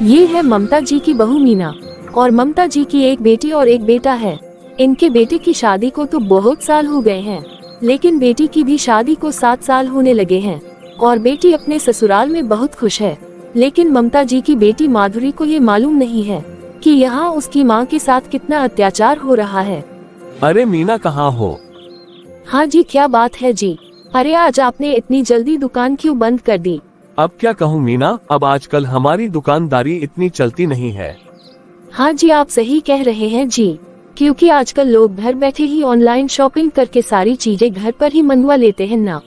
ये है ममता जी की बहू मीना और ममता जी की एक बेटी और एक बेटा है। इनके बेटे की शादी को तो बहुत साल हो गए हैं, लेकिन बेटी की भी शादी को 7 साल होने लगे हैं और बेटी अपने ससुराल में बहुत खुश है। लेकिन ममता जी की बेटी माधुरी को ये मालूम नहीं है कि यहाँ उसकी माँ के साथ कितना अत्याचार हो रहा है। अरे मीना कहाँ हो? हाँ जी, क्या बात है जी? अरे आज आपने इतनी जल्दी दुकान क्यों बंद कर दी? अब क्या कहूँ मीना, अब आजकल हमारी दुकानदारी इतनी चलती नहीं है। हाँ जी, आप सही कह रहे हैं जी, क्योंकि आजकल लोग घर बैठे ही ऑनलाइन शॉपिंग करके सारी चीजें घर पर ही मंगवा लेते हैं ना,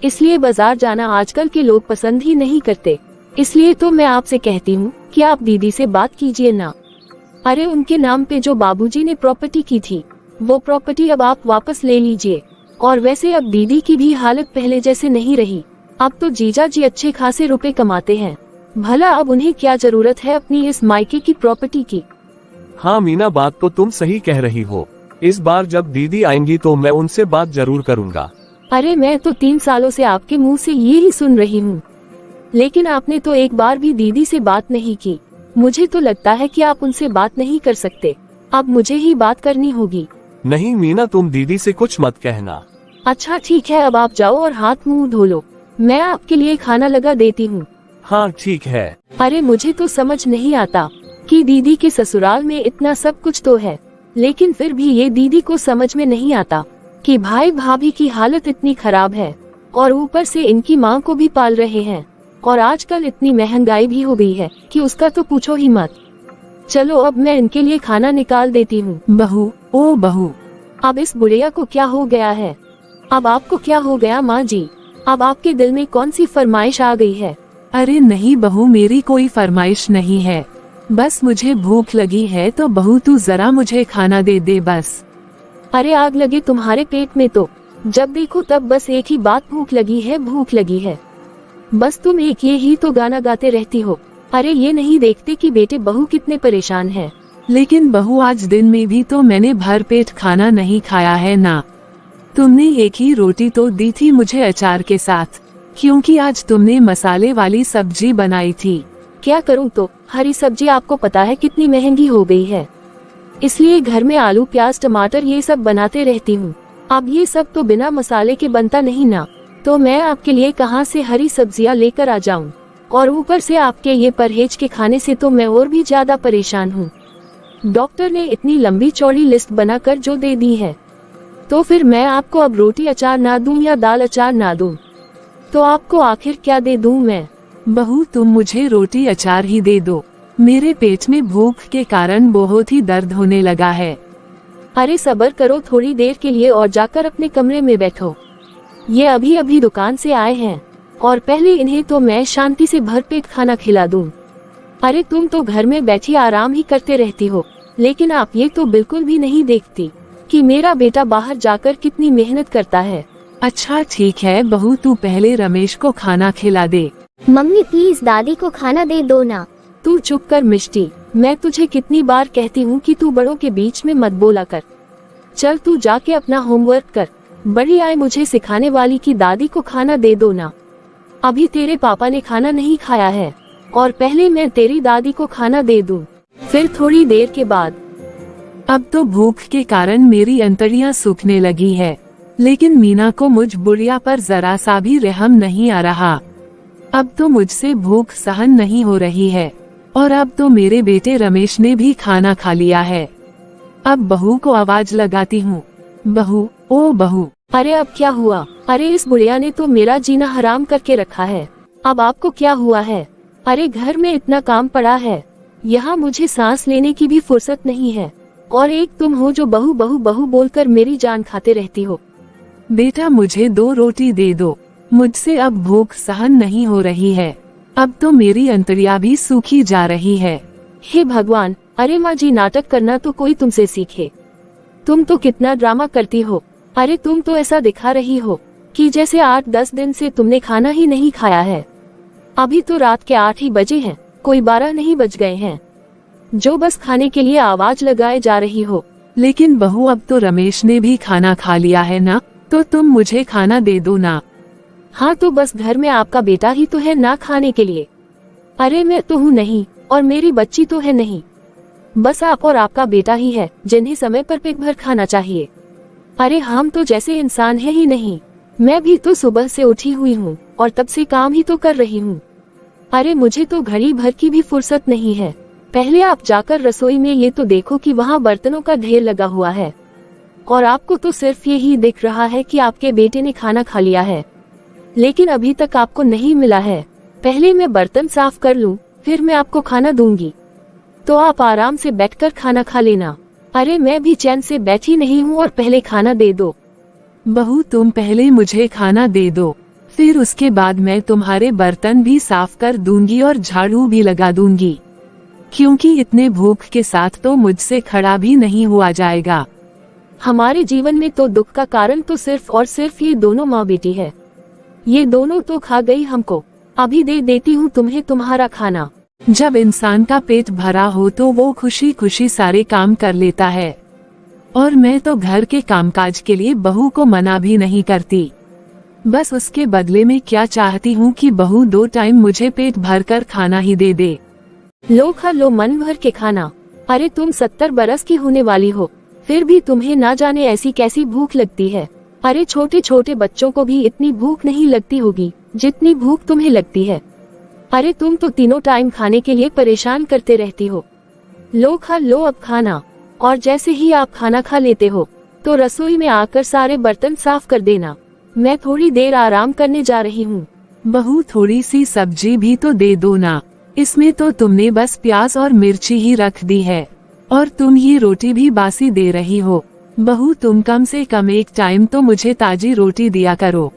इसलिए बाजार जाना आजकल के लोग पसंद ही नहीं करते। इसलिए तो मैं आपसे कहती हूँ कि आप दीदी से बात कीजिए ना। अरे उनके नाम पे जो बाबूजी ने प्रॉपर्टी की थी, वो प्रॉपर्टी अब आप वापस ले लीजिए। और वैसे अब दीदी की भी हालत पहले जैसे नहीं रही, अब तो जीजा जी अच्छे खासे रुपए कमाते हैं। भला अब उन्हें क्या जरूरत है अपनी इस मायके की प्रॉपर्टी की? हाँ मीना, बात तो तुम सही कह रही हो। इस बार जब दीदी आएंगी तो मैं उनसे बात जरूर करूँगा। अरे मैं तो 3 सालों से आपके मुंह से ये ही सुन रही हूँ, लेकिन आपने तो एक बार भी दीदी से बात नहीं की। मुझे तो लगता है कि आप उनसे बात नहीं कर सकते, अब मुझे ही बात करनी होगी। नहीं मीना, तुम दीदी से कुछ मत कहना। अच्छा ठीक है, अब आप जाओ और हाथ मुंह धो लो, मैं आपके लिए खाना लगा देती हूँ। हाँ ठीक है। अरे मुझे तो समझ नहीं आता कि दीदी के ससुराल में इतना सब कुछ तो है, लेकिन फिर भी ये दीदी को समझ में नहीं आता कि भाई भाभी की हालत इतनी खराब है और ऊपर से इनकी माँ को भी पाल रहे हैं। और आजकल इतनी महंगाई भी हो गई है कि उसका तो पूछो ही मत। चलो अब मैं इनके लिए खाना निकाल देती हूँ। बहू, ओ बहू, अब इस बुढ़िया को क्या हो गया है? अब आपको क्या हो गया माँ जी? अब आपके दिल में कौन सी फरमाइश आ गई है? अरे नहीं बहू, मेरी कोई फरमाइश नहीं है, बस मुझे भूख लगी है तो बहू तू जरा मुझे खाना दे दे बस। अरे आग लगे तुम्हारे पेट में तो, जब देखो तब बस एक ही बात, भूख लगी है भूख लगी है। बस तुम एक ये ही तो गाना गाते रहती हो। अरे ये नहीं देखते कि बेटे बहू कितने परेशान है। लेकिन बहू आज दिन में भी तो मैंने भर पेट खाना नहीं खाया है ना। तुमने एक ही रोटी तो दी थी मुझे अचार के साथ, क्योंकि आज तुमने मसाले वाली सब्जी बनाई थी। क्या करूँ तो, हरी सब्जी आपको पता है कितनी महंगी हो गई है, इसलिए घर में आलू प्याज टमाटर ये सब बनाते रहती हूँ। अब ये सब तो बिना मसाले के बनता नहीं ना, तो मैं आपके लिए कहाँ से हरी सब्जियाँ लेकर आ जाऊँ? और ऊपर से आपके ये परहेज के खाने से तो मैं और भी ज्यादा परेशान हूँ। डॉक्टर ने इतनी लंबी चौड़ी लिस्ट बनाकर जो दे दी है, तो फिर मैं आपको अब रोटी अचार ना दूं या दाल अचार ना दूं, तो आपको आखिर क्या दे दूं मैं? बहू तुम मुझे रोटी अचार ही दे दो, मेरे पेट में भूख के कारण बहुत ही दर्द होने लगा है। अरे सब्र करो थोड़ी देर के लिए और जाकर अपने कमरे में बैठो। ये अभी अभी दुकान से आए हैं और पहले इन्हें तो मैं शांति से भरपेट खाना खिला दूं। अरे तुम तो घर में बैठी आराम ही करते रहती हो, लेकिन आप ये तो बिल्कुल भी नहीं देखती कि मेरा बेटा बाहर जाकर कितनी मेहनत करता है। अच्छा ठीक है बहू, तू पहले रमेश को खाना खिला दे। मम्मी प्लीज दादी को खाना दे दो ना। तू चुप कर मिष्टी, मैं तुझे कितनी बार कहती हूँ कि तू बड़ों के बीच में मत बोला कर। चल तू जाके अपना होमवर्क कर, बड़ी आए मुझे सिखाने वाली की दादी को खाना दे दो ना। अभी तेरे पापा ने खाना नहीं खाया है और पहले मैं तेरी दादी को खाना दे दूं, फिर थोड़ी देर के बाद। अब तो भूख के कारण मेरी अंतड़ियां सूखने लगी है, लेकिन मीना को मुझ बुढ़िया पर जरा सा भी रहम नहीं आ रहा। अब तो मुझसे भूख सहन नहीं हो रही है और अब तो मेरे बेटे रमेश ने भी खाना खा लिया है। अब बहू को आवाज लगाती हूँ, बहू, ओ बहू। अरे अब क्या हुआ? अरे इस बुढ़िया ने तो मेरा जीना हराम करके रखा है। अब आपको क्या हुआ है? अरे घर में इतना काम पड़ा है, यहाँ मुझे सांस लेने की भी फुर्सत नहीं है, और एक तुम हो जो बहू बहू बहू बोलकर मेरी जान खाते रहती हो। बेटा मुझे 2 रोटी दे दो, मुझसे अब भूख सहन नहीं हो रही है, अब तो मेरी अंतड़ियां भी सूखी जा रही है। हे भगवान, अरे माँ जी नाटक करना तो कोई तुमसे सीखे। तुम तो कितना ड्रामा करती हो। अरे तुम तो ऐसा दिखा रही हो कि जैसे 8-10 दिन से तुमने खाना ही नहीं खाया है। अभी तो रात के 8 ही बजे हैं, कोई 12 नहीं बज गए हैं, जो बस खाने के लिए आवाज लगाए जा रही हो। लेकिन बहू अब तो रमेश ने भी खाना खा लिया है ना, तो तुम मुझे खाना दे दो ना। हाँ तो बस घर में आपका बेटा ही तो है ना खाने के लिए। अरे मैं तो हूँ नहीं, और मेरी बच्ची तो है नहीं। बस आप और आपका बेटा ही है जिन्हें समय पर पेट भर खाना चाहिए। अरे हम तो जैसे इंसान है ही नहीं। मैं भी तो सुबह से उठी हुई हूँ और तब से काम ही तो कर रही हूँ। अरे मुझे तो घड़ी भर की भी फुर्सत नहीं है। पहले आप जाकर रसोई में ये तो देखो कि वहाँ बर्तनों का ढेर लगा हुआ है, और आपको तो सिर्फ यही दिख रहा है कि आपके बेटे ने खाना खा लिया है, लेकिन अभी तक आपको नहीं मिला है। पहले मैं बर्तन साफ कर लूं, फिर मैं आपको खाना दूंगी, तो आप आराम से बैठकर खाना खा लेना। अरे मैं भी चैन से बैठी नहीं हूँ और पहले खाना दे दो। बहू तुम पहले मुझे खाना दे दो, फिर उसके बाद मैं तुम्हारे बर्तन भी साफ कर दूंगी और झाड़ू भी लगा दूंगी, क्योंकि इतने भूख के साथ तो मुझसे खड़ा भी नहीं हुआ जाएगा। हमारे जीवन में तो दुख का कारण तो सिर्फ और सिर्फ ये दोनों माँ बेटी है। ये दोनों तो खा गई हमको। अभी दे देती हूँ तुम्हें तुम्हारा खाना। जब इंसान का पेट भरा हो तो वो खुशी खुशी सारे काम कर लेता है, और मैं तो घर के कामकाज के लिए बहू को मना भी नहीं करती। बस उसके बदले में क्या चाहती हूँ कि बहू 2 टाइम मुझे पेट भरकर खाना ही दे दे। लो खा लो मन भर के खाना। अरे तुम 70 बरस की होने वाली हो, फिर भी तुम्हें ना जाने ऐसी कैसी भूख लगती है। अरे छोटे छोटे बच्चों को भी इतनी भूख नहीं लगती होगी जितनी भूख तुम्हें लगती है। अरे तुम तो तीनों टाइम खाने के लिए परेशान करते रहती हो। लो खा लो अब खाना, और जैसे ही आप खाना खा लेते हो तो रसोई में आकर सारे बर्तन साफ कर देना। मैं थोड़ी देर आराम करने जा रही हूँ। बहू थोड़ी सी सब्जी भी तो दे दो ना, इसमें तो तुमने बस प्याज और मिर्ची ही रख दी है, और तुम ये रोटी भी बासी दे रही हो। बहू तुम कम से कम 1 टाइम तो मुझे ताजी रोटी दिया करो।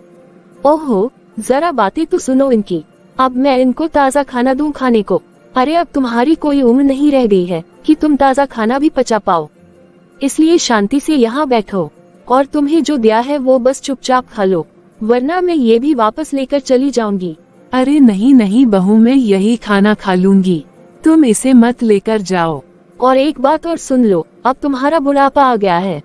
ओहो, जरा बातें तो सुनो इनकी। अब मैं इनको ताज़ा खाना दूं खाने को? अरे अब तुम्हारी कोई उम्र नहीं रह गई है कि तुम ताज़ा खाना भी पचा पाओ, इसलिए शांति से यहाँ बैठो और तुम्हें जो दिया है वो बस चुपचाप खा लो, वरना मैं ये भी वापस लेकर चली जाऊंगी। अरे नहीं नहीं बहू, मैं यही खाना खा लूंगी, तुम इसे मत लेकर जाओ। और एक बात और सुन लो, अब तुम्हारा बुढ़ापा आ गया है,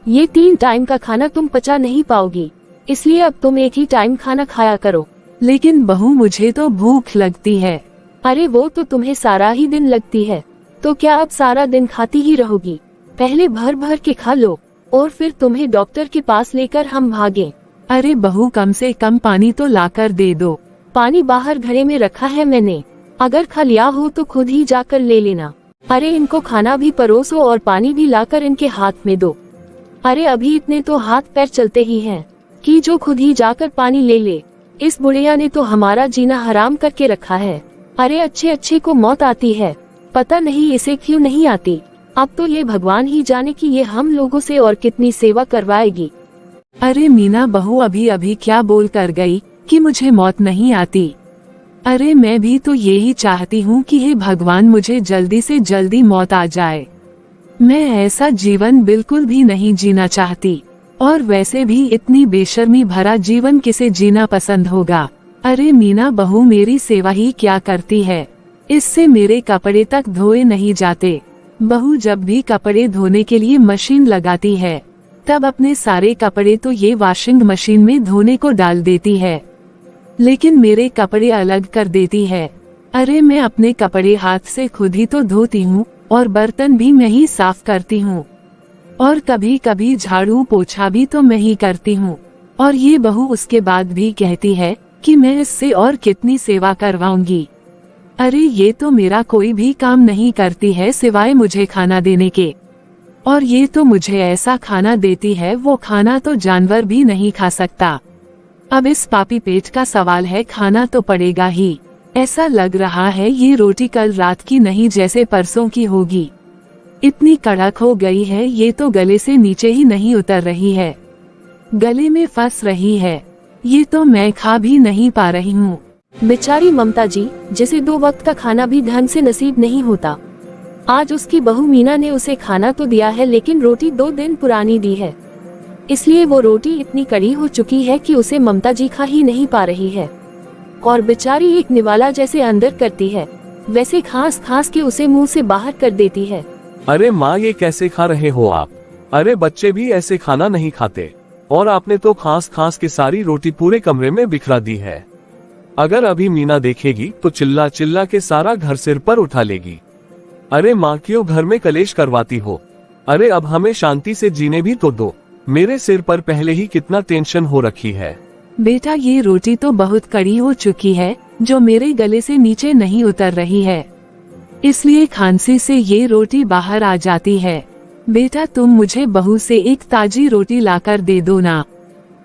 ये 3 टाइम का खाना तुम पचा नहीं पाओगी, इसलिए अब तुम एक ही टाइम खाना खाया करो। लेकिन बहू मुझे तो भूख लगती है। अरे वो तो तुम्हें सारा ही दिन लगती है, तो क्या अब सारा दिन खाती ही रहोगी? पहले भर भर के खा लो और फिर तुम्हें डॉक्टर के पास लेकर हम भागें। अरे बहू कम से कम पानी तो लाकर दे दो। पानी बाहर घड़े में रखा है मैंने, अगर खा लिया हो तो खुद ही जाकर ले लेना। अरे इनको खाना भी परोसो और पानी भी लाकर इनके हाथ में दो। अरे अभी इतने तो हाथ पैर चलते ही हैं कि जो खुद ही जाकर पानी ले ले। इस बुढ़िया ने तो हमारा जीना हराम करके रखा है। अरे अच्छे अच्छे को मौत आती है, पता नहीं इसे क्यों नहीं आती। अब तो ये भगवान ही जाने कि ये हम लोगों से और कितनी सेवा करवाएगी। अरे मीना बहू अभी अभी क्या बोल कर गई कि मुझे मौत नहीं आती? अरे मैं भी तो यही चाहती हूँ कि हे भगवान मुझे जल्दी से जल्दी मौत आ जाए। मैं ऐसा जीवन बिल्कुल भी नहीं जीना चाहती, और वैसे भी इतनी बेशर्मी भरा जीवन किसे जीना पसंद होगा। अरे मीना बहू मेरी सेवा ही क्या करती है, इससे मेरे कपड़े तक धोए नहीं जाते। बहू जब भी कपड़े धोने के लिए मशीन लगाती है तब अपने सारे कपड़े तो ये वॉशिंग मशीन में धोने को डाल देती है, लेकिन मेरे कपड़े अलग कर देती है। अरे मैं अपने कपड़े हाथ से खुद ही तो धोती हूँ और बर्तन भी मैं ही साफ करती हूँ, और कभी कभी झाड़ू पोछा भी तो मैं ही करती हूँ। और ये बहू उसके बाद भी कहती है कि मैं इससे और कितनी सेवा करवाऊंगी। अरे ये तो मेरा कोई भी काम नहीं करती है सिवाय मुझे खाना देने के, और ये तो मुझे ऐसा खाना देती है वो खाना तो जानवर भी नहीं खा सकता। अब इस पापी पेट का सवाल है, खाना तो पड़ेगा ही। ऐसा लग रहा है ये रोटी कल रात की नहीं जैसे परसों की होगी, इतनी कड़क हो गई है ये तो गले से नीचे ही नहीं उतर रही है, गले में फंस रही है। ये तो मैं खा भी नहीं पा रही हूँ। बेचारी ममता जी, जिसे 2 वक्त का खाना भी ढंग से नसीब नहीं होता, आज उसकी बहू मीना ने उसे खाना तो दिया है लेकिन रोटी 2 दिन पुरानी दी है, इसलिए वो रोटी इतनी कड़ी हो चुकी है कि उसे ममता जी खा ही नहीं पा रही है। और बेचारी एक निवाला जैसे अंदर करती है वैसे खास खास के उसे मुंह से बाहर कर देती है। अरे माँ ये कैसे खा रहे हो आप? अरे बच्चे भी ऐसे खाना नहीं खाते, और आपने तो खास खास के सारी रोटी पूरे कमरे में बिखरा दी है। अगर अभी मीना देखेगी तो चिल्ला चिल्ला के सारा घर सिर पर उठा लेगी। अरे माँ, क्यों घर में कलेश करवाती हो? अरे अब हमें शांति से जीने भी तो दो। मेरे सिर पर पहले ही कितना टेंशन हो रखी है। बेटा, ये रोटी तो बहुत कड़ी हो चुकी है, जो मेरे गले से नीचे नहीं उतर रही है, इसलिए खांसी से ये रोटी बाहर आ जाती है। बेटा, तुम मुझे बहू से एक ताजी रोटी लाकर दे दो ना।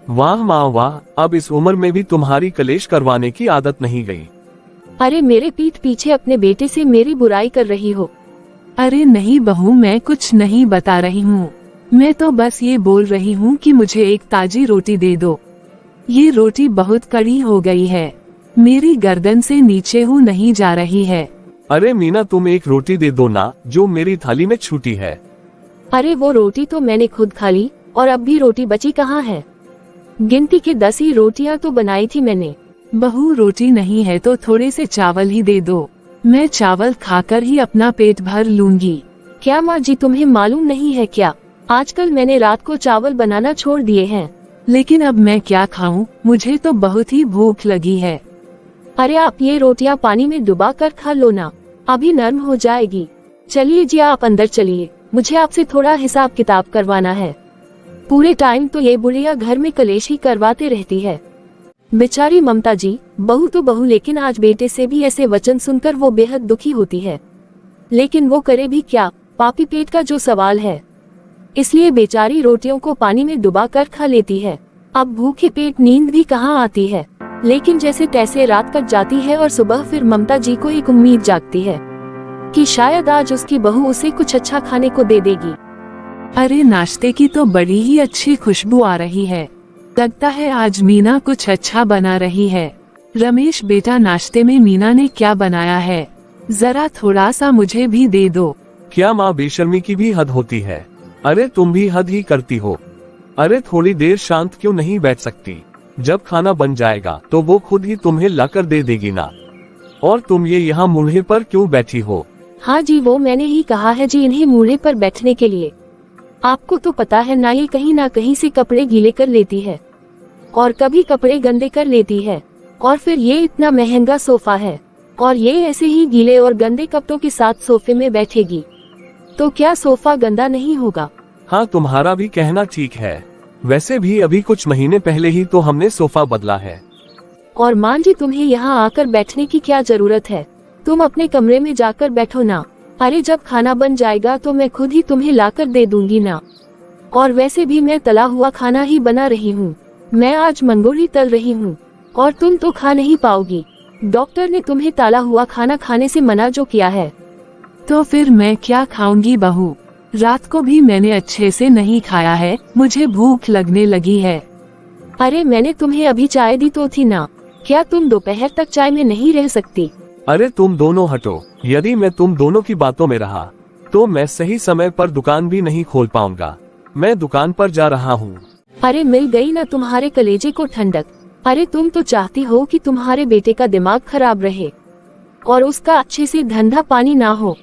वाह माँ वाह, अब इस उम्र में भी तुम्हारी कलेश करवाने की आदत नहीं गई। अरे मेरे पीठ पीछे अपने बेटे से मेरी बुराई कर रही हो। अरे नहीं बहू, मैं कुछ नहीं बता रही हूँ। मैं तो बस ये बोल रही हूँ कि मुझे एक ताजी रोटी दे दो। ये रोटी बहुत कड़ी हो गई है, मेरी गर्दन से नीचे हूँ नहीं जा रही है। अरे मीना, तुम एक रोटी दे दो ना, जो मेरी थाली में छूटी है। अरे वो रोटी तो मैंने खुद खा ली, और अब भी रोटी बची कहाँ है? गिनती के 10 ही रोटियां तो बनाई थी मैंने। बहू, रोटी नहीं है तो थोड़े से चावल ही दे दो, मैं चावल खाकर ही अपना पेट भर लूंगी। क्या माँ जी, तुम्हें मालूम नहीं है क्या? आजकल मैंने रात को चावल बनाना छोड़ दिए हैं। लेकिन अब मैं क्या खाऊं? मुझे तो बहुत ही भूख लगी है। अरे आप ये रोटियां पानी में डुबा कर खा लो ना, अभी नरम हो जाएगी। चलिए जी, आप अंदर चलिए, मुझे आपसे थोड़ा हिसाब किताब करवाना है। पूरे टाइम तो ये बुढ़िया घर में कलेश ही करवाते रहती है। बेचारी ममता जी, बहू तो बहू, लेकिन आज बेटे से भी ऐसे वचन सुनकर वो बेहद दुखी होती है। लेकिन वो करे भी क्या, पापी पेट का जो सवाल है, इसलिए बेचारी रोटियों को पानी में डुबा कर खा लेती है। अब भूखे पेट नींद भी कहाँ आती है। लेकिन जैसे तैसे रात कट जाती है और सुबह फिर ममता जी को एक उम्मीद जागती है कि शायद आज उसकी बहू उसे कुछ अच्छा खाने को दे देगी। अरे नाश्ते की तो बड़ी ही अच्छी खुशबू आ रही है, लगता है आज मीना कुछ अच्छा बना रही है। रमेश बेटा, नाश्ते में मीना ने क्या बनाया है, जरा थोड़ा सा मुझे भी दे दो। क्या माँ, बेशर्मी की भी हद होती है। अरे तुम भी हद ही करती हो। अरे थोड़ी देर शांत क्यों नहीं बैठ सकती? जब खाना बन जाएगा तो वो खुद ही तुम्हें लाकर दे देगी ना। और तुम ये यहाँ मूढ़े पर क्यों बैठी हो? हाँ जी, वो मैंने ही कहा है जी, इन्हें मूढ़े पर बैठने के लिए। आपको तो पता है ना, ये कहीं ना कहीं से कपड़े गीले कर लेती है और कभी कपड़े गंदे कर लेती है। और फिर ये इतना महंगा सोफा है और ये ऐसे ही गीले और गंदे कपड़ों के साथ सोफे में बैठेगी तो क्या सोफा गंदा नहीं होगा? हाँ, तुम्हारा भी कहना ठीक है। वैसे भी अभी कुछ महीने पहले ही तो हमने सोफा बदला है। और मान जी, तुम्हें यहाँ आकर बैठने की क्या जरूरत है? तुम अपने कमरे में जाकर बैठो ना। अरे जब खाना बन जाएगा तो मैं खुद ही तुम्हें लाकर दे दूंगी ना। और वैसे भी मैं तला हुआ खाना ही बना रही हूँ। मैं आज मंगोली तल रही हूँ और तुम तो खा नहीं पाओगी। डॉक्टर ने तुम्हें तला हुआ खाना खाने से मना जो किया है। तो फिर मैं क्या खाऊंगी बहू? रात को भी मैंने अच्छे से नहीं खाया है, मुझे भूख लगने लगी है। अरे मैंने तुम्हें अभी चाय दी तो थी ना, क्या तुम दोपहर तक चाय में नहीं रह सकती? अरे तुम दोनों हटो। यदि मैं तुम दोनों की बातों में रहा तो मैं सही समय पर दुकान भी नहीं खोल पाऊंगा। मैं दुकान पर जा रहा हूँ। अरे मिल गई ना तुम्हारे कलेजे को ठंडक। अरे तुम तो चाहती हो कि तुम्हारे बेटे का दिमाग खराब रहे और उसका अच्छे से धंधा पानी ना हो।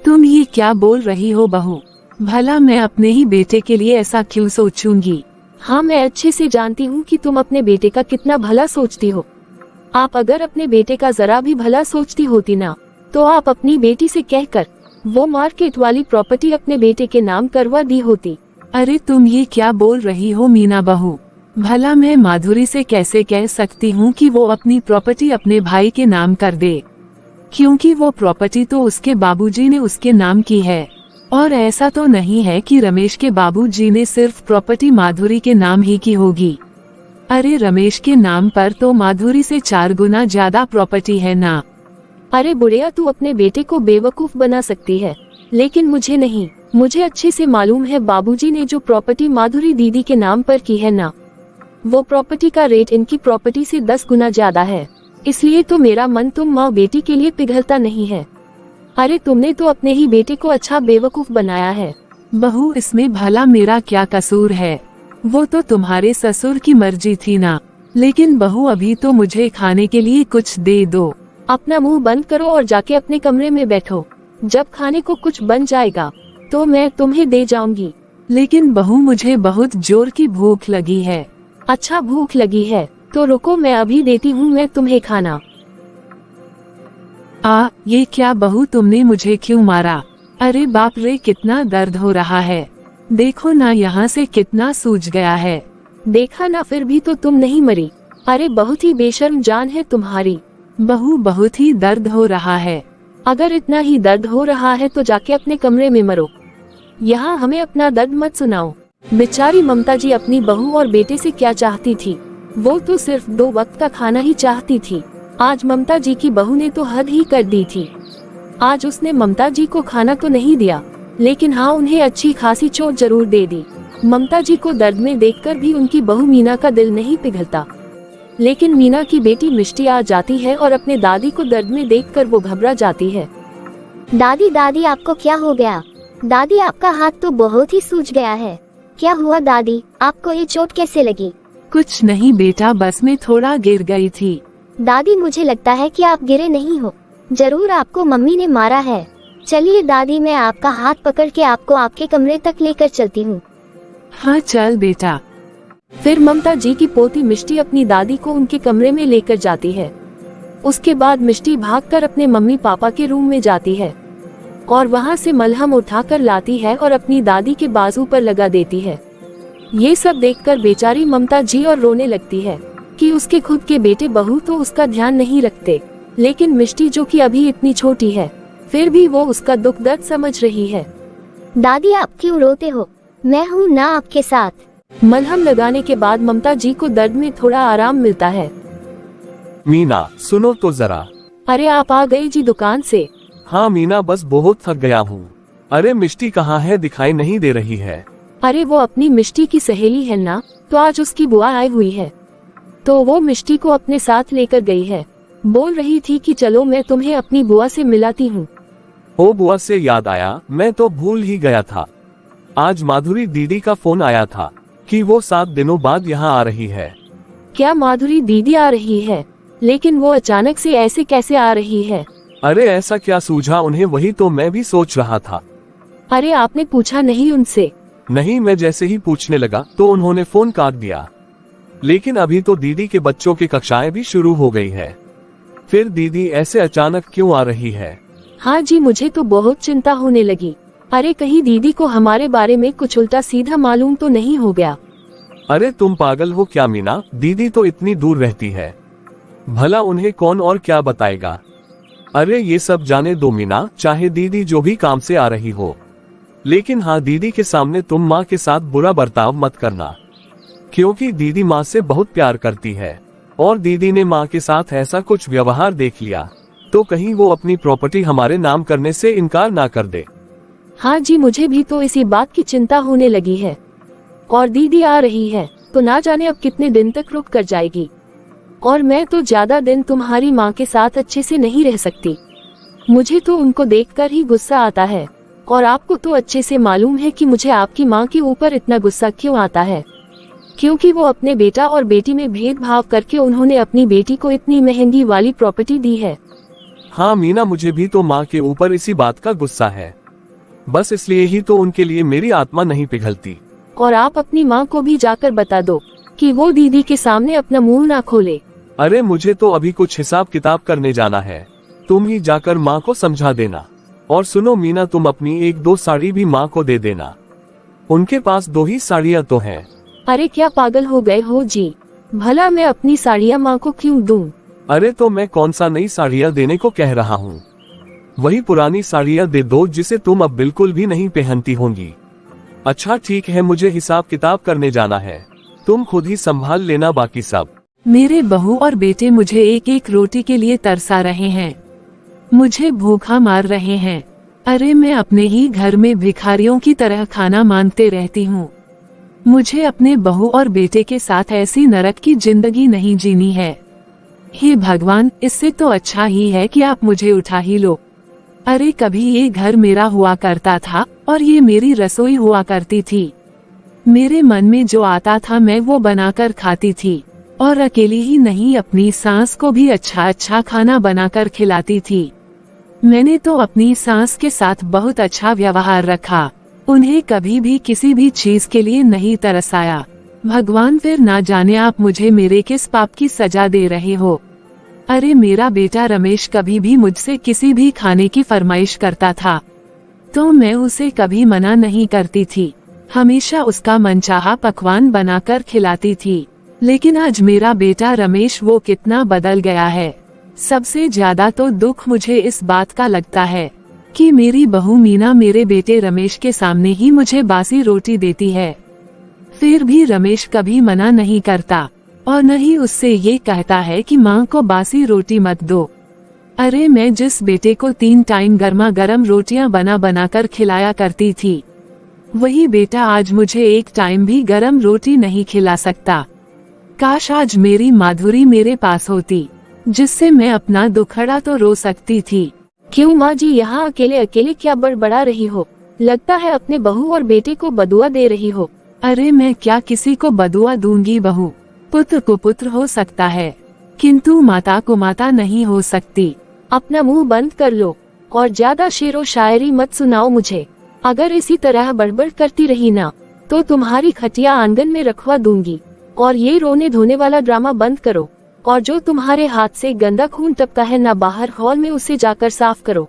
तुम ये क्या बोल रही हो बहू? भला मैं अपने ही बेटे के लिए ऐसा क्यों सोचूंगी? हाँ, मैं अच्छे से जानती हूँ कि तुम अपने बेटे का कितना भला सोचती हो। आप अगर अपने बेटे का जरा भी भला सोचती होती ना, तो आप अपनी बेटी से कहकर वो मार्केट वाली प्रॉपर्टी अपने बेटे के नाम करवा दी होती। अरे तुम ये क्या बोल रही हो मीना बहू? भला मैं माधुरी से कैसे कह सकती हूँ कि वो अपनी प्रॉपर्टी अपने भाई के नाम कर दे, क्योंकि वो प्रॉपर्टी तो उसके बाबूजी ने उसके नाम की है। और ऐसा तो नहीं है कि रमेश के बाबूजी ने सिर्फ प्रॉपर्टी माधुरी के नाम ही की होगी। अरे रमेश के नाम पर तो माधुरी से 4 गुना ज्यादा प्रॉपर्टी है ना। अरे बुढ़िया, तू अपने बेटे को बेवकूफ बना सकती है, लेकिन मुझे नहीं। मुझे अच्छे से मालूम है बाबूजी ने जो प्रॉपर्टी माधुरी दीदी के नाम पर की है ना, वो प्रॉपर्टी का रेट इनकी प्रॉपर्टी से 10 गुना ज्यादा है। इसलिए तो मेरा मन तुम माँ बेटी के लिए पिघलता नहीं है। अरे तुमने तो अपने ही बेटे को अच्छा बेवकूफ बनाया है। बहू, इसमें भला मेरा क्या कसूर है? वो तो तुम्हारे ससुर की मर्जी थी ना। लेकिन बहू, अभी तो मुझे खाने के लिए कुछ दे दो। अपना मुंह बंद करो और जाके अपने कमरे में बैठो। जब खाने को कुछ बन जाएगा तो मैं तुम्हें दे जाऊंगी। लेकिन बहू, मुझे बहुत जोर की भूख लगी है। अच्छा, भूख लगी है तो रुको, मैं अभी देती हूँ मैं तुम्हें खाना। ये क्या बहू, तुमने मुझे क्यों मारा? अरे बाप रे, कितना दर्द हो रहा है। देखो ना, यहाँ से कितना सूज गया है। देखा ना, फिर भी तो तुम नहीं मरी। अरे बहुत ही बेशर्म जान है तुम्हारी। बहू, बहुत ही दर्द हो रहा है। अगर इतना ही दर्द हो रहा है तो जाके अपने कमरे में मरो। यहाँ हमें अपना दर्द मत सुनाओ। बेचारी ममता जी अपनी बहू और बेटे से क्या चाहती थी? वो तो सिर्फ 2 वक्त का खाना ही चाहती थी। आज ममता जी की बहू ने तो हद ही कर दी थी। आज उसने ममता जी को खाना तो नहीं दिया, लेकिन हाँ उन्हें अच्छी खासी चोट जरूर दे दी। ममता जी को दर्द में देखकर भी उनकी बहू मीना का दिल नहीं पिघलता, लेकिन मीना की बेटी मिष्टी आ जाती है और अपने दादी को दर्द में देखकर वो घबरा जाती है। दादी दादी, आपको क्या हो गया? दादी, आपका हाथ तो बहुत ही सूज गया है। क्या हुआ दादी, आपको ये चोट कैसे लगी? कुछ नहीं बेटा, बस मैं थोड़ा गिर गई थी। दादी, मुझे लगता है कि आप गिरे नहीं हो, जरूर आपको मम्मी ने मारा है। चलिए दादी, मैं आपका हाथ पकड़ के आपको आपके कमरे तक लेकर चलती हूँ। हाँ चल बेटा। फिर ममता जी की पोती मिष्टी अपनी दादी को उनके कमरे में लेकर जाती है। उसके बाद मिष्टी भागकर अपने मम्मी पापा के रूम में जाती है और वहाँ से मलहम उठाकर लाती है और अपनी दादी के बाजू पर लगा देती है। ये सब देखकर बेचारी ममता जी और रोने लगती है कि उसके खुद के बेटे बहू तो उसका ध्यान नहीं रखते, लेकिन मिष्टी जो कि अभी इतनी छोटी है फिर भी वो उसका दुख दर्द समझ रही है। दादी, आप क्यों रोते हो? मैं हूँ ना आपके साथ। मलहम लगाने के बाद ममता जी को दर्द में थोड़ा आराम मिलता है। मीना सुनो तो जरा। अरे आप आ गए जी दुकान से? हाँ मीना, बस बहुत थक गया हूँ। अरे मिष्टी कहाँ है, दिखाई नहीं दे रही है। अरे वो अपनी मिष्टी की सहेली है ना, तो आज उसकी बुआ आई हुई है तो वो मिष्टी को अपने साथ लेकर गई है। बोल रही थी कि चलो मैं तुम्हें अपनी बुआ से मिलाती हूँ। ओ बुआ से याद आया, मैं तो भूल ही गया था। आज माधुरी दीदी का फोन आया था कि वो 7 दिनों बाद यहाँ आ रही है। क्या माधुरी दीदी आ रही है? लेकिन वो अचानक से ऐसे कैसे आ रही है? अरे ऐसा क्या सूझा उन्हें, वही तो मैं भी सोच रहा था। अरे आपने पूछा नहीं उनसे? नहीं, मैं जैसे ही पूछने लगा तो उन्होंने फोन काट दिया। लेकिन अभी तो दीदी के बच्चों की कक्षाएं भी शुरू हो गई है, फिर दीदी ऐसे अचानक क्यों आ रही है? हाँ जी, मुझे तो बहुत चिंता होने लगी। अरे कहीं दीदी को हमारे बारे में कुछ उल्टा सीधा मालूम तो नहीं हो गया? अरे तुम पागल हो क्या मीना, दीदी तो इतनी दूर रहती है, भला उन्हें कौन और क्या बताएगा। अरे ये सब जाने दो मीना, चाहे दीदी जो भी काम से आ रही हो, लेकिन हाँ दीदी के सामने तुम माँ के साथ बुरा बर्ताव मत करना, क्योंकि दीदी माँ से बहुत प्यार करती है और दीदी ने माँ के साथ ऐसा कुछ व्यवहार देख लिया तो कहीं वो अपनी प्रॉपर्टी हमारे नाम करने से इनकार ना कर दे। हाँ जी, मुझे भी तो इसी बात की चिंता होने लगी है। और दीदी आ रही है तो ना जाने अब कितने दिन तक रुक कर जाएगी, और मैं तो ज्यादा दिन तुम्हारी माँ के साथ अच्छे से नहीं रह सकती। मुझे तो उनको देखकर ही गुस्सा आता है, और आपको तो अच्छे से मालूम है कि मुझे आपकी माँ के ऊपर इतना गुस्सा क्यों आता है, क्योंकि वो अपने बेटा और बेटी में भेदभाव करके उन्होंने अपनी बेटी को इतनी महंगी वाली प्रॉपर्टी दी है। हाँ मीना, मुझे भी तो माँ के ऊपर इसी बात का गुस्सा है, बस इसलिए ही तो उनके लिए मेरी आत्मा नहीं पिघलती। और आप अपनी माँ को भी जाकर बता दो कि वो दीदी के सामने अपना मुंह ना खोले। अरे मुझे तो अभी कुछ हिसाब किताब करने जाना है, तुम ही जाकर माँ को समझा देना। और सुनो मीना, तुम अपनी 1-2 साड़ी भी माँ को दे देना, उनके पास 2 ही साड़ियाँ तो हैं। अरे क्या पागल हो गए हो जी, भला मैं अपनी साड़ियाँ माँ को क्यों दूं? अरे तो मैं कौन सा नई साड़ियाँ देने को कह रहा हूँ, वही पुरानी साड़ियाँ दे दो जिसे तुम अब बिल्कुल भी नहीं पहनती होंगी। अच्छा ठीक है, मुझे हिसाब किताब करने जाना है, तुम खुद ही संभाल लेना बाकी सब। मेरे बहू और बेटे मुझे एक एक रोटी के लिए तरसा रहे हैं, मुझे भूखा मार रहे हैं। अरे मैं अपने ही घर में भिखारियों की तरह खाना मांगते रहती हूँ। मुझे अपने बहू और बेटे के साथ ऐसी नरक की जिंदगी नहीं जीनी है। हे भगवान, इससे तो अच्छा ही है कि आप मुझे उठा ही लो। अरे कभी ये घर मेरा हुआ करता था और ये मेरी रसोई हुआ करती थी। मेरे मन में जो आता था मैं वो बनाकर खाती थी, और अकेली ही नहीं अपनी सास को भी अच्छा अच्छा खाना बनाकर खिलाती थी। मैंने तो अपनी सास के साथ बहुत अच्छा व्यवहार रखा, उन्हें कभी भी किसी भी चीज के लिए नहीं तरसाया। भगवान, फिर ना जाने आप मुझे मेरे किस पाप की सजा दे रहे हो। अरे मेरा बेटा रमेश कभी भी मुझसे किसी भी खाने की फरमाइश करता था तो मैं उसे कभी मना नहीं करती थी, हमेशा उसका मनचाहा पकवान बनाकर खिलाती थी। लेकिन आज मेरा बेटा रमेश वो कितना बदल गया है। सबसे ज्यादा तो दुख मुझे इस बात का लगता है कि मेरी बहू मीना मेरे बेटे रमेश के सामने ही मुझे बासी रोटी देती है, फिर भी रमेश कभी मना नहीं करता और न ही उससे ये कहता है कि माँ को बासी रोटी मत दो। अरे मैं जिस बेटे को 3 टाइम गर्मा गर्म रोटियां बना बना कर खिलाया करती थी, वही बेटा आज मुझे 1 टाइम भी गर्म रोटी नहीं खिला सकता। काश आज मेरी माधुरी मेरे पास होती, जिससे मैं अपना दुखड़ा तो रो सकती थी। क्यों माँ जी यहाँ अकेले अकेले क्या बड़बड़ा रही हो? लगता है अपने बहू और बेटे को बदुआ दे रही हो। अरे मैं क्या किसी को बदुआ दूंगी बहू, पुत्र को पुत्र हो सकता है किंतु माता को माता नहीं हो सकती। अपना मुंह बंद कर लो और ज्यादा शेरो शायरी मत सुनाओ मुझे। अगर इसी तरह बड़बड़ करती रही ना तो तुम्हारी खटिया आंगन में रखवा दूंगी। और ये रोने धोने वाला ड्रामा बंद करो और जो तुम्हारे हाथ से गंदा खून टपका है ना बाहर हॉल में उसे जाकर साफ करो।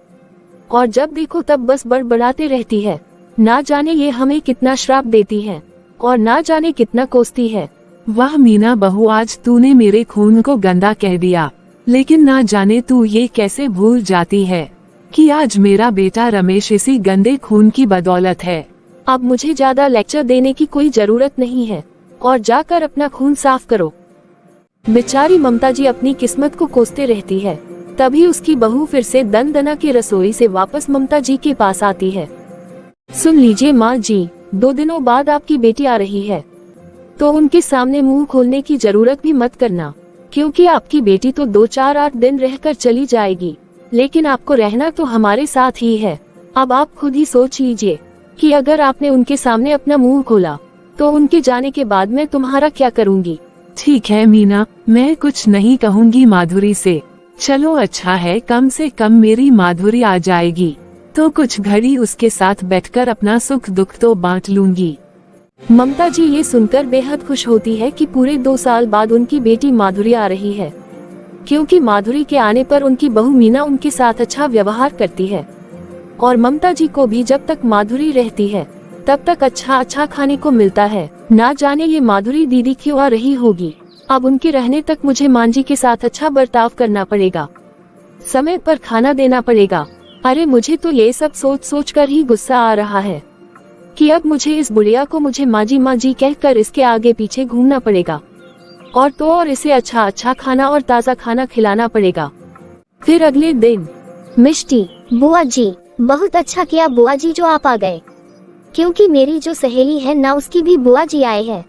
और जब देखो तब बस बड़बड़ाते रहती है। ना जाने ये हमें कितना श्राप देती है और ना जाने कितना कोसती है। वाह मीना बहू, आज तूने मेरे खून को गंदा कह दिया, लेकिन ना जाने तू ये कैसे भूल जाती है कि आज मेरा बेटा रमेश इसी गंदे खून की बदौलत है। अब मुझे ज्यादा लेक्चर देने की कोई जरूरत नहीं है और जाकर अपना खून साफ करो। बेचारी ममता जी अपनी किस्मत को कोसते रहती है, तभी उसकी बहू फिर से दन दना की रसोई से वापस ममता जी के पास आती है। सुन लीजिए माँ जी, 2 दिनों बाद आपकी बेटी आ रही है तो उनके सामने मुंह खोलने की जरूरत भी मत करना, क्योंकि आपकी बेटी तो 2-4-8 दिन रहकर चली जाएगी, लेकिन आपको रहना तो हमारे साथ ही है। अब आप खुद ही सोच लीजिए कि अगर आपने उनके सामने अपना मुंह खोला तो उनके जाने के बाद मैं तुम्हारा क्या करूँगी। ठीक है मीना, मैं कुछ नहीं कहूँगी माधुरी से। चलो अच्छा है, कम से कम मेरी माधुरी आ जाएगी तो कुछ घड़ी उसके साथ बैठकर अपना सुख दुख तो बांट लूंगी। ममता जी ये सुनकर बेहद खुश होती है कि पूरे 2 साल बाद उनकी बेटी माधुरी आ रही है, क्योंकि माधुरी के आने पर उनकी बहू मीना उनके साथ अच्छा व्यवहार करती है। और ममता जी को भी जब तक माधुरी रहती है तब तक अच्छा खाने को मिलता है। ना जाने ये माधुरी दीदी क्यों आ रही होगी। अब उनके रहने तक मुझे मांझी के साथ अच्छा बर्ताव करना पड़ेगा, समय पर खाना देना पड़ेगा। अरे मुझे तो ये सब सोच कर ही गुस्सा आ रहा है कि अब मुझे इस बुढ़िया को मुझे माँ जी कहकर इसके आगे पीछे घूमना पड़ेगा और तो और इसे अच्छा खाना और ताज़ा खाना खिलाना पड़ेगा। फिर अगले दिन मिष्टी, बुआ जी बहुत अच्छा किया बुआ जी जो आप आ गए, क्योंकि मेरी जो सहेली है ना उसकी भी बुआ जी आए हैं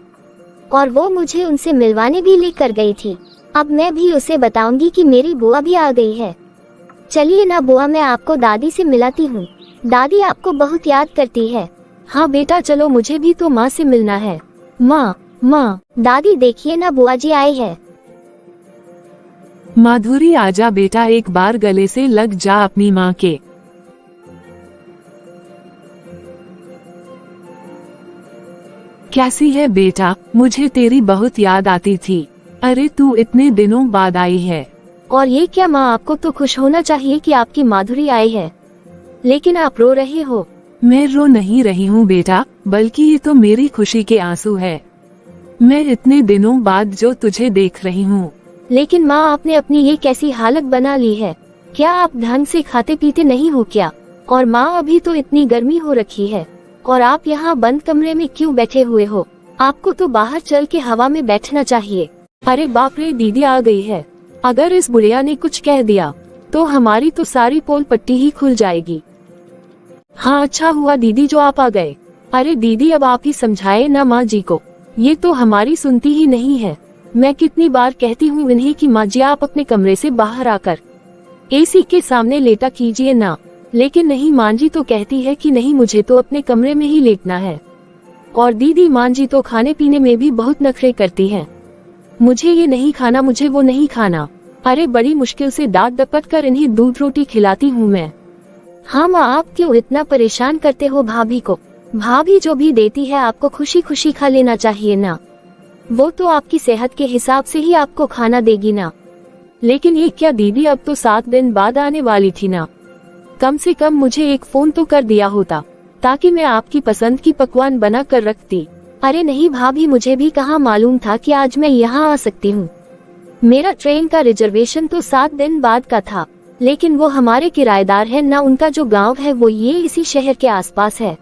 और वो मुझे उनसे मिलवाने भी लेकर गई थी। अब मैं भी उसे बताऊंगी कि मेरी बुआ भी आ गई है। चलिए ना बुआ, मैं आपको दादी से मिलाती हूँ। दादी आपको बहुत याद करती है। हाँ बेटा चलो, मुझे भी तो माँ से मिलना है। माँ। दादी देखिए ना बुआ जी आई है। माधुरी आजा बेटा, एक बार गले से लग जा अपनी माँ के। कैसी है बेटा, मुझे तेरी बहुत याद आती थी। अरे तू इतने दिनों बाद आई है। और ये क्या माँ, आपको तो खुश होना चाहिए कि आपकी माधुरी आई है, लेकिन आप रो रहे हो। मैं रो नहीं रही हूँ बेटा, बल्कि ये तो मेरी खुशी के आंसू है। मैं इतने दिनों बाद जो तुझे देख रही हूँ। लेकिन माँ आपने अपनी ये कैसी हालत बना ली है? क्या आप ढंग से खाते पीते नहीं हो क्या? और माँ अभी तो इतनी गर्मी हो रखी है और आप यहाँ बंद कमरे में क्यों बैठे हुए हो? आपको तो बाहर चल के हवा में बैठना चाहिए। अरे बाप रे, दीदी आ गई है। अगर इस बुढ़िया ने कुछ कह दिया तो हमारी तो सारी पोल पट्टी ही खुल जाएगी। हाँ अच्छा हुआ दीदी जो आप आ गए। अरे दीदी अब आप ही समझाए ना माँ जी को, ये तो हमारी सुनती ही नहीं है। मैं कितनी बार कहती हूँ इन्हें कि माँ जी आप अपने कमरे से बाहर आकर एसी के सामने लेटा कीजिए ना, लेकिन नहीं, माँ जी तो कहती है कि नहीं मुझे तो अपने कमरे में ही लेटना है। और दीदी माँ जी तो खाने पीने में भी बहुत नखरे करती हैं। मुझे ये नहीं खाना, मुझे वो नहीं खाना। अरे बड़ी मुश्किल से दांत दपट कर इन्हें दूध रोटी खिलाती हूँ मैं। हाँ माँ, आप क्यों इतना परेशान करते हो भाभी को? भाभी जो भी देती है आपको खुशी खुशी खा लेना चाहिए ना। वो तो आपकी सेहत के हिसाब से ही आपको खाना देगी ना। लेकिन ये क्या दीदी, अब तो 7 दिन बाद आने वाली थी ना। कम से कम मुझे एक फोन तो कर दिया होता, ताकि मैं आपकी पसंद की पकवान बना कर रखती। अरे नहीं भाभी, मुझे भी कहाँ मालूम था कि आज मैं यहाँ आ सकती हूँ। मेरा ट्रेन का रिजर्वेशन तो 7 दिन बाद का था, लेकिन वो हमारे किराएदार हैं ना, उनका जो गांव है वो ये इसी शहर के आसपास है,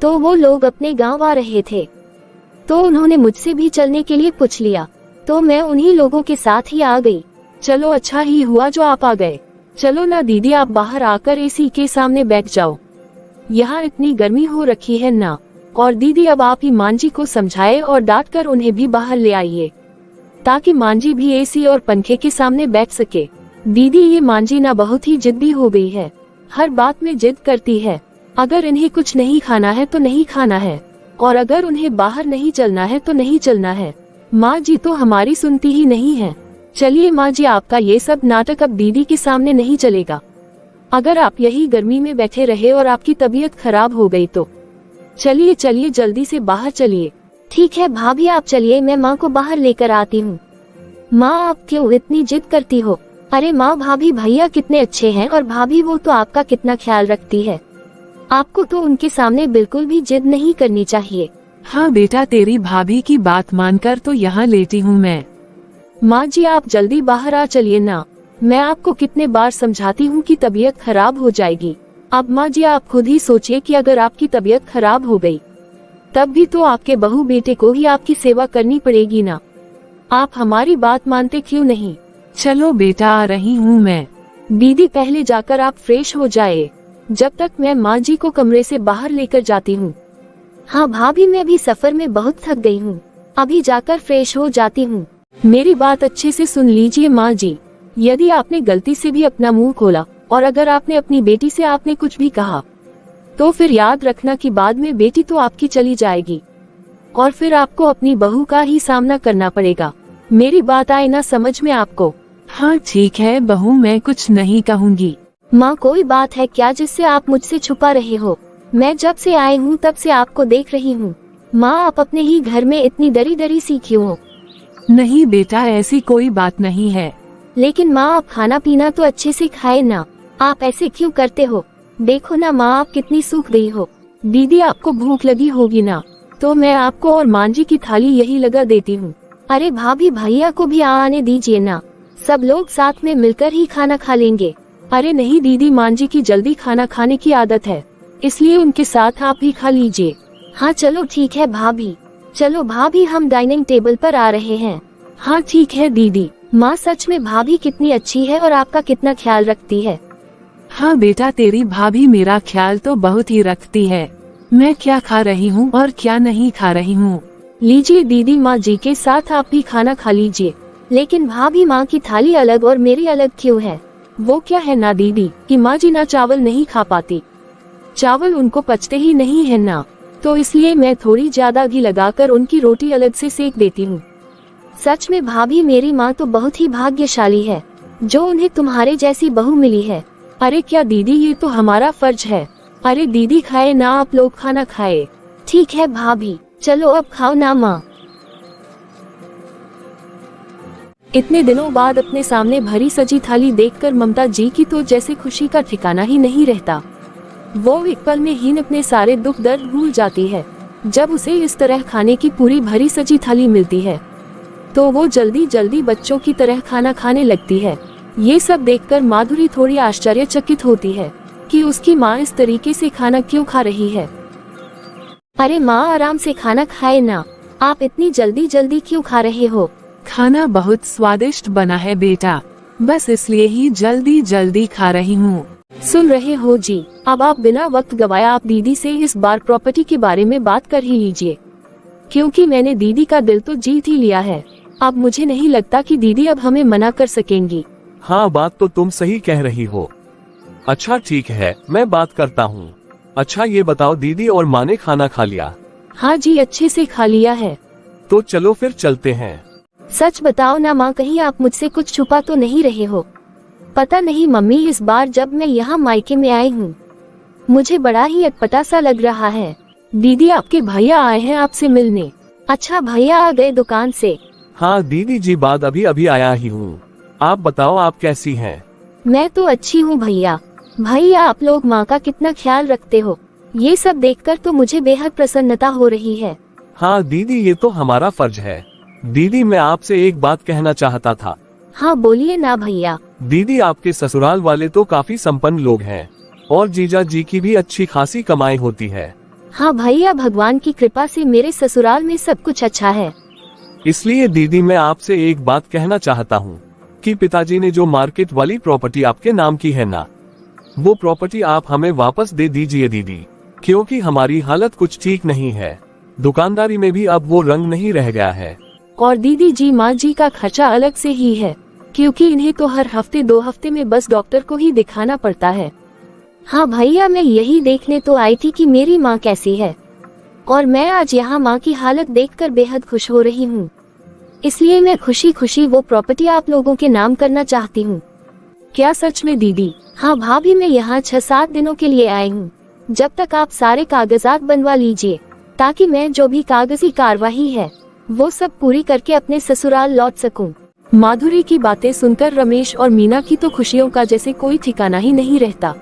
तो वो लोग अपने गांव आ रहे थे, तो उन्होंने मुझसे भी चलने के लिए पूछ लिया, तो मैं उन्हीं लोगों के साथ ही आ गई। चलो अच्छा ही हुआ जो आप आ गए। चलो ना दीदी, आप बाहर आकर एसी के सामने बैठ जाओ, यहाँ इतनी गर्मी हो रखी है ना। और दीदी अब आप ही मांझी को समझाए और डांट कर उन्हें भी बाहर ले आइए, ताकि मांझी भी एसी और पंखे के सामने बैठ सके। दीदी ये मांझी ना बहुत ही जिद्दी हो गई है, हर बात में जिद करती है। अगर इन्हें कुछ नहीं खाना है तो नहीं खाना है, और अगर उन्हें बाहर नहीं चलना है तो नहीं चलना है। माँ जी तो हमारी सुनती ही नहीं है। चलिए माँ जी, आपका ये सब नाटक अब दीदी के सामने नहीं चलेगा। अगर आप यही गर्मी में बैठे रहे और आपकी तबीयत खराब हो गई तो चलिए चलिए जल्दी से बाहर चलिए। ठीक है भाभी, आप चलिए, मैं माँ को बाहर लेकर आती हूँ। माँ आप क्यों इतनी जिद करती हो? अरे माँ, भाभी भैया कितने अच्छे हैं, और भाभी वो तो आपका कितना ख्याल रखती है। आपको तो उनके सामने बिल्कुल भी जिद नहीं करनी चाहिए। हाँ बेटा, तेरी भाभी की बात मानकर तो यहाँ लेटी हूँ मैं। माँ जी आप जल्दी बाहर आ चलिए ना, मैं आपको कितने बार समझाती हूँ कि तबीयत खराब हो जाएगी। अब माँ जी आप खुद ही सोचिए कि अगर आपकी तबीयत खराब हो गई, तब भी तो आपके बहू बेटे को ही आपकी सेवा करनी पड़ेगी ना। आप हमारी बात मानते क्यों नहीं? चलो बेटा, आ रही हूँ मैं। दीदी पहले जाकर आप फ्रेश हो जाए, जब तक मैं माँ जी को कमरे से बाहर लेकर जाती हूँ। हाँ भाभी, मैं भी सफर में बहुत थक गई हूँ, अभी जाकर फ्रेश हो जाती हूँ। मेरी बात अच्छे से सुन लीजिए माँ जी, यदि आपने गलती से भी अपना मुंह खोला और अगर आपने अपनी बेटी से आपने कुछ भी कहा, तो फिर याद रखना कि बाद में बेटी तो आपकी चली जाएगी और फिर आपको अपनी बहू का ही सामना करना पड़ेगा। मेरी बात आए ना समझ में आपको? हाँ ठीक है बहू, मैं कुछ नहीं कहूँगी। माँ कोई बात है क्या जिससे आप मुझसे छुपा रहे हो? मैं जब से आई हूँ तब से आपको देख रही हूँ। माँ आप अपने ही घर में इतनी डरी डरी सी क्यों हो? नहीं बेटा, ऐसी कोई बात नहीं है। लेकिन माँ आप खाना पीना तो अच्छे से खाए ना, आप ऐसे क्यों करते हो? देखो ना माँ, आप कितनी सूख गई हो। दीदी आपको भूख लगी होगी ना, तो मैं आपको और मांझी की थाली यही लगा देती हूँ। अरे भाभी भैया को भी आने दीजिए ना, सब लोग साथ में मिलकर ही खाना खा लेंगे। अरे नहीं दीदी, मांझी की जल्दी खाना खाने की आदत है, इसलिए उनके साथ आप ही खा लीजिए। हाँ चलो ठीक है भाभी। चलो भाभी, हम डाइनिंग टेबल पर आ रहे हैं। हाँ ठीक है दीदी। माँ सच में भाभी कितनी अच्छी है और आपका कितना ख्याल रखती है। हाँ बेटा, तेरी भाभी मेरा ख्याल तो बहुत ही रखती है। मैं क्या खा रही हूँ और क्या नहीं खा रही हूँ। लीजिए दीदी, माँ जी के साथ आप भी खाना खा लीजिए। लेकिन भाभी माँ की थाली अलग और मेरी अलग क्यों है? वो क्या है ना दीदी कि माँ जी ना चावल नहीं खा पाती, चावल उनको पचते ही नहीं है ना, तो इसलिए मैं थोड़ी ज्यादा घी लगाकर उनकी रोटी अलग से सेक देती हूँ। सच में भाभी, मेरी माँ तो बहुत ही भाग्यशाली है जो उन्हें तुम्हारे जैसी बहू मिली है। अरे क्या दीदी, ये तो हमारा फर्ज है। अरे दीदी खाए ना, आप लोग खाना खाए। ठीक है भाभी, चलो अब खाओ ना माँ। इतने दिनों बाद अपने सामने भरी सजी थाली देखकर ममता जी की तो जैसे खुशी का ठिकाना ही नहीं रहता। वो एक पल में ही अपने सारे दुख दर्द भूल जाती है। जब उसे इस तरह खाने की पूरी भरी सजी थाली मिलती है तो वो जल्दी जल्दी बच्चों की तरह खाना खाने लगती है। ये सब देखकर माधुरी थोड़ी आश्चर्यचकित होती है कि उसकी माँ इस तरीके से खाना क्यों खा रही है। अरे माँ, आराम से खाना खाए ना, आप इतनी जल्दी जल्दी क्यों खा रहे हो? खाना बहुत स्वादिष्ट बना है बेटा, बस इसलिए ही जल्दी जल्दी खा रही हूँ। सुन रहे हो जी, अब आप बिना वक्त गवाए आप दीदी से इस बार प्रॉपर्टी के बारे में बात कर ही लीजिए, क्योंकि मैंने दीदी का दिल तो जीत ही लिया है। अब मुझे नहीं लगता कि दीदी अब हमें मना कर सकेंगी। हाँ, बात तो तुम सही कह रही हो। अच्छा ठीक है, मैं बात करता हूँ। अच्छा ये बताओ, दीदी और माँ ने खाना खा लिया? हाँ जी, अच्छे से खा लिया है। तो चलो फिर चलते हैं। सच बताओ ना माँ, कहीं आप मुझसे कुछ छुपा तो नहीं रहे हो? पता नहीं मम्मी, इस बार जब मैं यहाँ मायके में आई हूँ मुझे बड़ा ही अटपटा सा लग रहा है। दीदी आपके भैया आए हैं आपसे मिलने। अच्छा भैया आ गए दुकान से? हाँ दीदी जी, बाद अभी अभी आया ही हूँ। आप बताओ, आप कैसी हैं? मैं तो अच्छी हूँ भैया। भैया आप लोग माँ का कितना ख्याल रखते हो, ये सब देखकर तो मुझे बेहद प्रसन्नता हो रही है। हाँ दीदी, ये तो हमारा फर्ज है। दीदी मैं आपसे एक बात कहना चाहता था। हाँ बोलिए ना भैया। दीदी आपके ससुराल वाले तो काफी संपन्न लोग हैं और जीजा जी की भी अच्छी खासी कमाई होती है। हाँ भैया, भगवान की कृपा से मेरे ससुराल में सब कुछ अच्छा है। इसलिए दीदी मैं आपसे एक बात कहना चाहता हूँ कि पिताजी ने जो मार्केट वाली प्रॉपर्टी आपके नाम की है ना, वो प्रॉपर्टी आप हमें वापस दे दीजिए दीदी, क्योंकि हमारी हालत कुछ ठीक नहीं है। दुकानदारी में भी अब वो रंग नहीं रह गया है। और दीदी जी, माँ जी का खर्चा अलग से ही है, क्योंकि इन्हें तो हर हफ्ते 2 हफ्ते में बस डॉक्टर को ही दिखाना पड़ता है। हाँ भैया, मैं यही देखने तो आई थी कि मेरी माँ कैसी है, और मैं आज यहाँ माँ की हालत देखकर बेहद खुश हो रही हूँ। इसलिए मैं खुशी खुशी वो प्रॉपर्टी आप लोगों के नाम करना चाहती हूँ। क्या सच में दीदी? हाँ भाभी, मैं यहाँ 6-7 दिनों के लिए आई हूँ। जब तक आप सारे कागजात बनवा लीजिए, ताकि मैं जो भी कागजी कार्यवाही है वो सब पूरी करके अपने ससुराल लौट सकूं। माधुरी की बातें सुनकर रमेश और मीना की तो खुशियों का जैसे कोई ठिकाना ही नहीं रहता।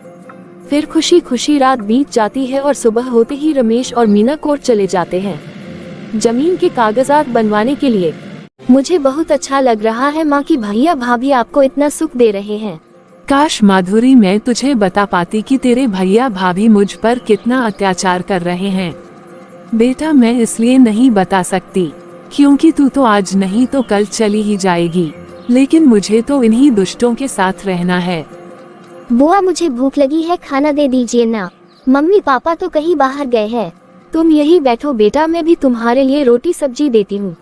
फिर खुशी खुशी रात बीत जाती है और सुबह होते ही रमेश और मीना कोर्ट चले जाते हैं जमीन के कागजात बनवाने के लिए। मुझे बहुत अच्छा लग रहा है माँ की भैया भाभी आपको इतना सुख दे रहे हैं। काश माधुरी मैं तुझे बता पाती कि तेरे भैया भाभी मुझ पर कितना अत्याचार कर रहे हैं। बेटा मैं इसलिए नहीं बता सकती क्योंकि तू तो आज नहीं तो कल चली ही जाएगी, लेकिन मुझे तो इन्हीं दुष्टों के साथ रहना है। बुआ मुझे भूख लगी है, खाना दे दीजिए ना। मम्मी पापा तो कहीं बाहर गए हैं। तुम यही बैठो बेटा, मैं भी तुम्हारे लिए रोटी सब्जी देती हूँ।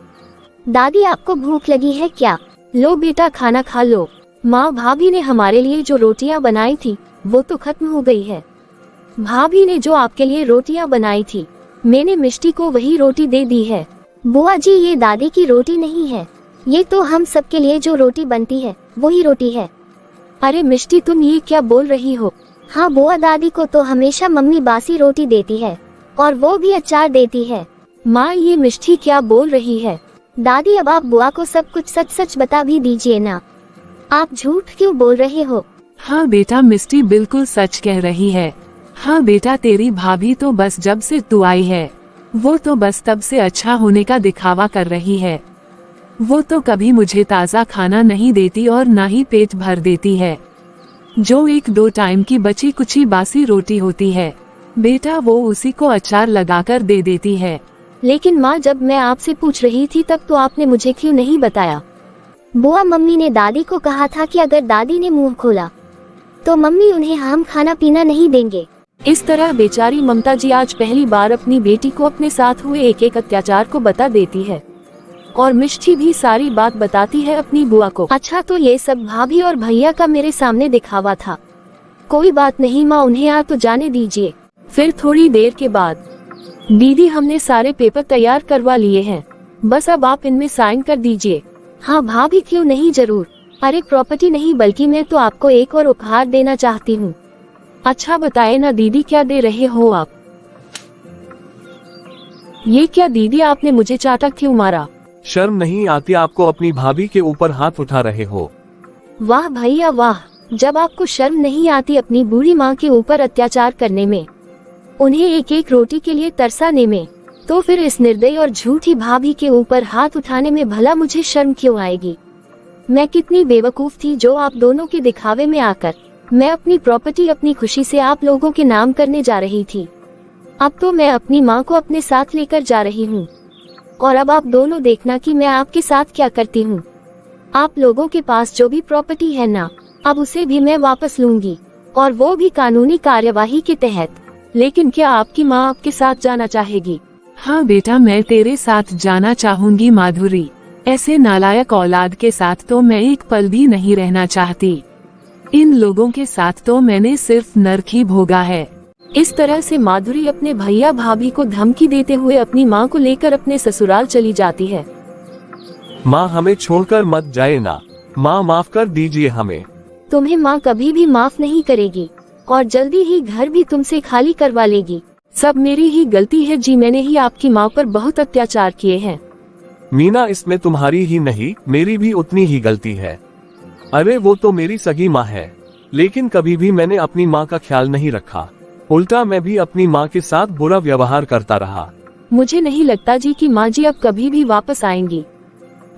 दादी आपको भूख लगी है क्या? लो बेटा खाना खा लो। माँ भाभी ने हमारे लिए जो रोटियाँ बनाई थी वो तो खत्म हो गई है। भाभी ने जो आपके लिए रोटियाँ बनाई थी, मैंने मिष्टी को वही रोटी दे दी है। बुआ जी, ये दादी की रोटी नहीं है, ये तो हम सबके लिए जो रोटी बनती है वही रोटी है। अरे मिष्टी, तुम ये क्या बोल रही हो? हाँ बुआ, दादी को तो हमेशा मम्मी बासी रोटी देती है और वो भी अचार देती है। माँ ये मिष्टी क्या बोल रही है? दादी अब आप बुआ को सब कुछ सच सच बता भी दीजिए ना। आप झूठ क्यों बोल रहे हो? हाँ बेटा, मिष्टी बिल्कुल सच कह रही है। हाँ बेटा, तेरी भाभी तो बस जब से तू आई है वो तो बस तब से अच्छा होने का दिखावा कर रही है। वो तो कभी मुझे ताज़ा खाना नहीं देती और ना ही पेट भर देती है। जो 1-2 टाइम की बची कुची बासी रोटी होती है बेटा, वो उसी को अचार लगाकर दे देती है। लेकिन माँ, जब मैं आपसे पूछ रही थी तब तो आपने मुझे क्यों नहीं बताया? बुआ, मम्मी ने दादी को कहा था कि अगर दादी ने मुंह खोला तो मम्मी उन्हें हम खाना पीना नहीं देंगे। इस तरह बेचारी ममता जी आज पहली बार अपनी बेटी को अपने साथ हुए एक अत्याचार को बता देती है, और मिष्टी भी सारी बात बताती है अपनी बुआ को। अच्छा, तो ये सब भाभी और भैया का मेरे सामने दिखावा था। कोई बात नहीं माँ, उन्हें आ तो जाने दीजिए। फिर थोड़ी देर के बाद, दीदी हमने सारे पेपर तैयार करवा लिए हैं, बस अब आप इनमें साइन कर दीजिए। हाँ भाभी, क्यों नहीं, जरूर। अरे प्रॉपर्टी नहीं बल्कि मैं तो आपको एक और उपहार देना चाहती हूँ। अच्छा बताए ना दीदी, क्या दे रहे हो आप? ये क्या दीदी, आपने मुझे चाटा क्यों मारा? शर्म नहीं आती आपको? अपनी भाभी के ऊपर हाथ उठा रहे हो। वाह भैया वाह, जब आपको शर्म नहीं आती अपनी बूढ़ी माँ के ऊपर अत्याचार करने में, उन्हें एक एक रोटी के लिए तरसाने में, तो फिर इस निर्दयी और झूठी भाभी के ऊपर हाथ उठाने में भला मुझे शर्म क्यों आएगी? मैं कितनी बेवकूफ थी जो आप दोनों के दिखावे में आकर मैं अपनी प्रॉपर्टी अपनी खुशी से आप लोगों के नाम करने जा रही थी। अब तो मैं अपनी माँ को अपने साथ लेकर जा रही हूँ, और अब आप दोनों देखना कि मैं आपके साथ क्या करती हूँ। आप लोगों के पास जो भी प्रॉपर्टी है ना, अब उसे भी मैं वापस लूंगी, और वो भी कानूनी कार्यवाही के तहत। लेकिन क्या आपकी माँ आपके साथ जाना चाहेगी? हाँ बेटा, मैं तेरे साथ जाना चाहूंगी माधुरी। ऐसे नालायक औलाद के साथ तो मैं एक पल भी नहीं रहना चाहती। इन लोगों के साथ तो मैंने सिर्फ नर्क ही भोगा है। इस तरह से माधुरी अपने भैया भाभी को धमकी देते हुए अपनी माँ को लेकर अपने ससुराल चली जाती है। माँ हमें छोड़कर मत जाए ना, माँ माफ कर दीजिए हमें। तुम्हें माँ कभी भी माफ नहीं करेगी, और जल्दी ही घर भी तुमसे खाली करवा लेगी। सब मेरी ही गलती है जी, मैंने ही आपकी माँ पर बहुत अत्याचार किए हैं। मीना, इसमें तुम्हारी ही नहीं मेरी भी उतनी ही गलती है। अरे वो तो मेरी सगी माँ है, लेकिन कभी भी मैंने अपनी माँ का ख्याल नहीं रखा। उल्टा मैं भी अपनी माँ के साथ बुरा व्यवहार करता रहा। मुझे नहीं लगता जी कि माँ जी अब कभी भी वापस आएंगी।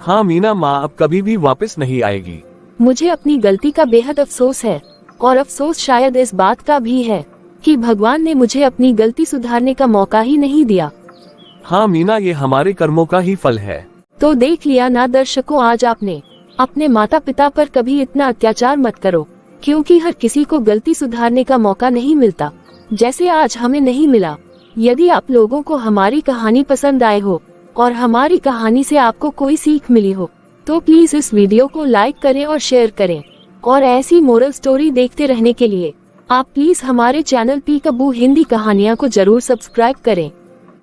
हाँ मीना, माँ अब कभी भी वापस नहीं आएगी। मुझे अपनी गलती का बेहद अफसोस है, और अफसोस शायद इस बात का भी है कि भगवान ने मुझे अपनी गलती सुधारने का मौका ही नहीं दिया। हाँ मीना, ये हमारे कर्मों का ही फल है। तो देख लिया ना दर्शकों, आज आपने अपने माता पिता पर कभी इतना अत्याचार मत करो, क्योंकि हर किसी को गलती सुधारने का मौका नहीं मिलता, जैसे आज हमें नहीं मिला। यदि आप लोगों को हमारी कहानी पसंद आए हो और हमारी कहानी से आपको कोई सीख मिली हो, तो प्लीज इस वीडियो को लाइक करें और शेयर करें। और ऐसी मोरल स्टोरी देखते रहने के लिए आप प्लीज हमारे चैनल पीकाबू हिंदी कहानियाँ को जरूर सब्सक्राइब करें।